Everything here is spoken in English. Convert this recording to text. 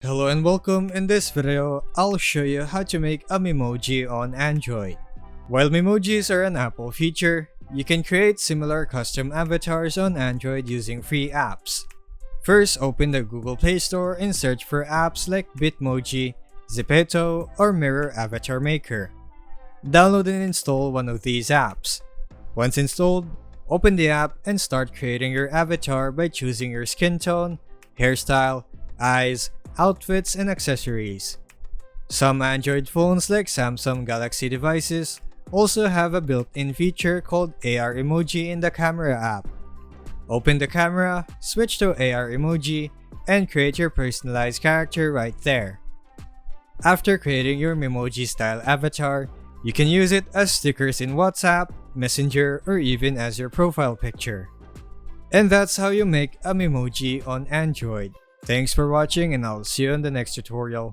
Hello and welcome. In this video, I'll show you how to make a Memoji on Android. While Memojis are an Apple feature, you can create similar custom avatars on Android using free apps. First, open the Google Play Store and search for apps like Bitmoji, Zepeto, or Mirror Avatar Maker. Download and install one of these apps. Once installed, open the app and start creating your avatar by choosing your skin tone, hairstyle, eyes, outfits, and accessories. Some Android phones like Samsung Galaxy devices also have a built-in feature called AR emoji in the camera app. Open the camera, switch to AR emoji, and create your personalized character right there. After creating your Memoji style avatar, you can use it as stickers in WhatsApp, Messenger, or even as your profile picture. And that's how you make a Memoji on Android. Thanks for watching, and I'll see you in the next tutorial.